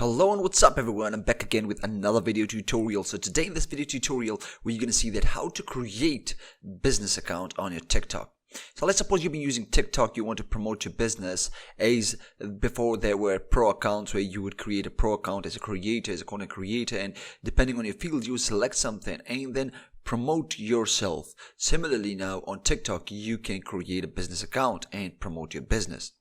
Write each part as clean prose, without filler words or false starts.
Hello and what's up everyone, I'm back again with another video tutorial. So today in this video tutorial we're going to see that how to create business account on your TikTok. So let's suppose you've been using TikTok, you want to promote your business. As before there were pro accounts where you would create a pro account as a creator, as a content creator, and depending on your field you select something and then promote yourself. Similarly now on TikTok you can create a business account and promote your business.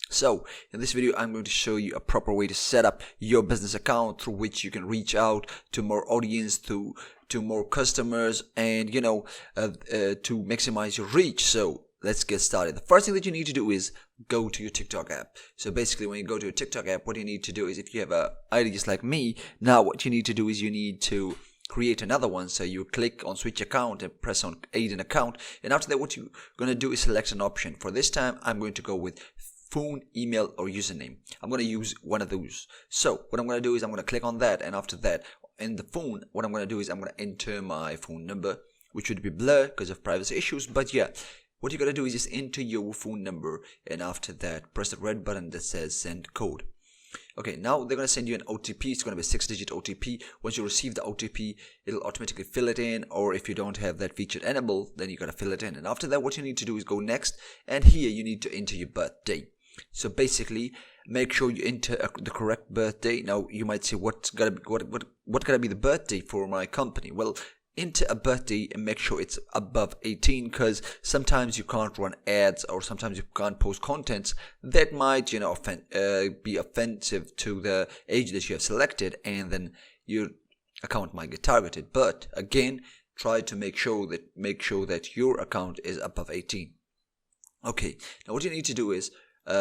So in this video I'm going to show you a proper way to set up your business account through which you can reach out to more audience, to more customers, and to maximize your reach. So let's get started. The first thing that you need to do is go to your TikTok app. So basically when you go to your TikTok app, what you need to do is, if you have a ID just like me, now what you need to do is you need to create another one. So you click on switch account and press on add an account, and after that what you're going to do is select an option. For this time I'm going to go with phone, email, or username. I'm going to use one of those. So what I'm going to do is I'm going to click on that, and after that in the phone what I'm going to do is I'm going to enter my phone number, which would be blurred because of privacy issues, but yeah, what you got to do is just enter your phone number, and after that press the red button that says send code. Okay, now they're going to send you an OTP. It's going to be a 6-digit OTP. Once you receive the OTP, it'll automatically fill it in, or if you don't have that feature enabled, then you got to fill it in. And after that, what you need to do is go next, and here you need to enter your birthday. So basically, make sure you enter the correct birthday. Now you might say, what gotta be the birthday for my company? Well, enter a birthday and make sure it's above 18, because sometimes you can't run ads, or sometimes you can't post contents that might be offensive to the age that you have selected, and then your account might get targeted. But again, try to make sure that your account is above 18. Okay, now what you need to do is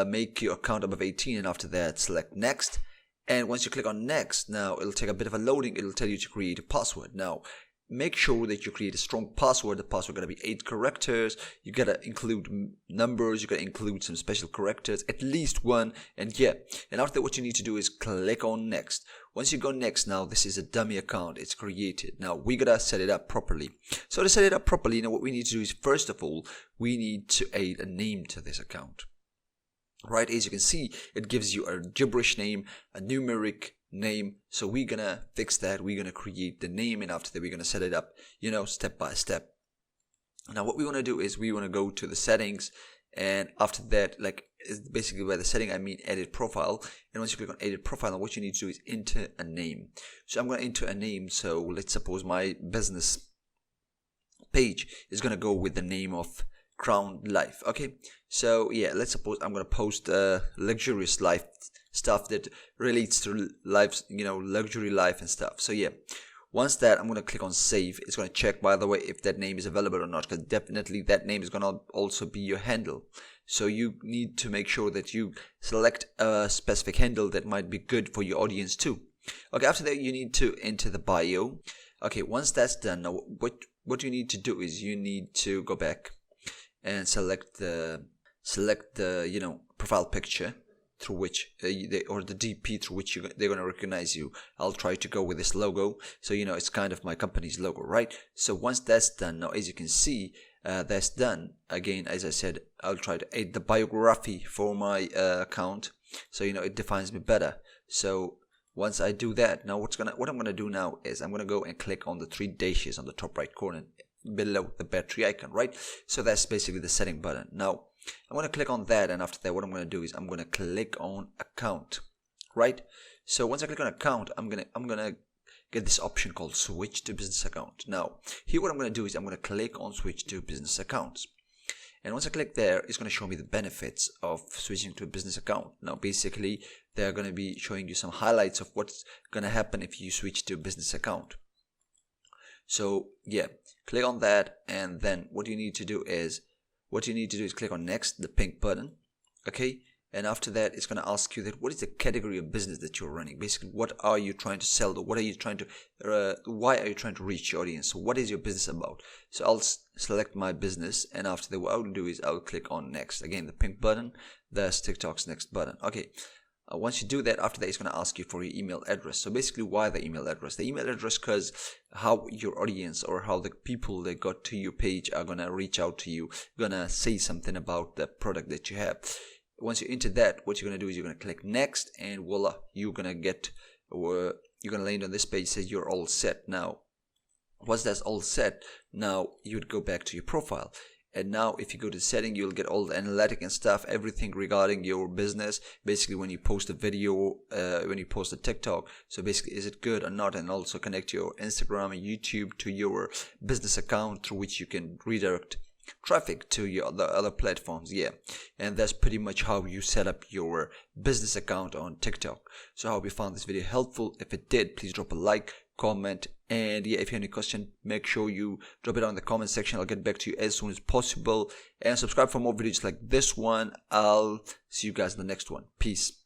make your account above 18, and after that select next. And once you click on next, now it'll take a bit of a loading. It'll tell you to create a password. Now make sure that you create a strong password. The password gotta be 8 characters. You gotta include numbers, you gotta include some special characters, at least one. And yeah, and after that what you need to do is click on next. Once you go next, now this is a dummy account, it's created. Now we gotta set it up properly. So to set it up properly, now what we need to do is, first of all, we need to add a name to this account. Right, as you can see, it gives you a gibberish name, a numeric name. So we're gonna fix that. We're gonna create the name, and after that we're gonna set it up, step by step. Now what we want to do is we want to go to the settings, and after that, basically by the setting I mean edit profile. And once you click on edit profile, now what you need to do is enter a name. So I'm going to enter a name. So let's suppose my business page is going to go with the name of Crown Life. Okay, so yeah, let's suppose I'm gonna post luxurious life stuff that relates to life, luxury life and stuff. So yeah, once that, I'm gonna click on save. It's gonna check, by the way, if that name is available or not, because definitely that name is gonna also be your handle. So you need to make sure that you select a specific handle that might be good for your audience too. Okay, after that you need to enter the bio. Okay, once that's done, now what you need to do is you need to go back and select the profile picture through which or the DP through which they're going to recognize you. I'll try to go with this logo, so it's kind of my company's logo, right? So once that's done, now as you can see, that's done. Again, as I said, I'll try to add the biography for my account, so it defines me better. So once I do that, now what I'm gonna do now is I'm gonna go and click on the 3 dashes on the top right corner below the battery icon, right? So that's basically the setting button. Now I'm going to click on that, and after that what I'm going to do is I'm going to click on account, right? So once I click on account, I'm going to get this option called switch to business account. Now here what I'm going to do is I'm going to click on switch to business accounts, and once I click there, it's going to show me the benefits of switching to a business account. Now basically they're going to be showing you some highlights of what's going to happen if you switch to a business account. So yeah, click on that, and then what you need to do is click on next, the pink button. Okay, and after that it's going to ask you that what is the category of business that you're running. Basically, what are you trying to sell, or what are you trying to why are you trying to reach your audience? So what is your business about? So I'll select my business, and after that what I'll do is I'll click on next, again the pink button. That's TikTok's next button. Okay, once you do that, after that it's going to ask you for your email address. So basically, why the email address? The email address because how your audience, or how the people that got to your page are going to reach out to you, gonna say something about the product that you have. Once you enter that, what you're going to do is you're going to click next, and voila, you're going to get or you're gonna land on this page, says you're all set. Now once that's all set, now you'd go back to your profile. And now if you go to setting, you'll get all the analytic and stuff, everything regarding your business. Basically when you post a video, when you post a TikTok, so basically is it good or not, and also connect your Instagram and YouTube to your business account through which you can redirect traffic to your other platforms. Yeah, and that's pretty much how you set up your business account on TikTok. So I hope you found this video helpful. If it did, please drop a like, comment, and yeah, if you have any question, make sure you drop it down in the comment section. I'll get back to you as soon as possible, and subscribe for more videos like this one. I'll see you guys in the next one. Peace.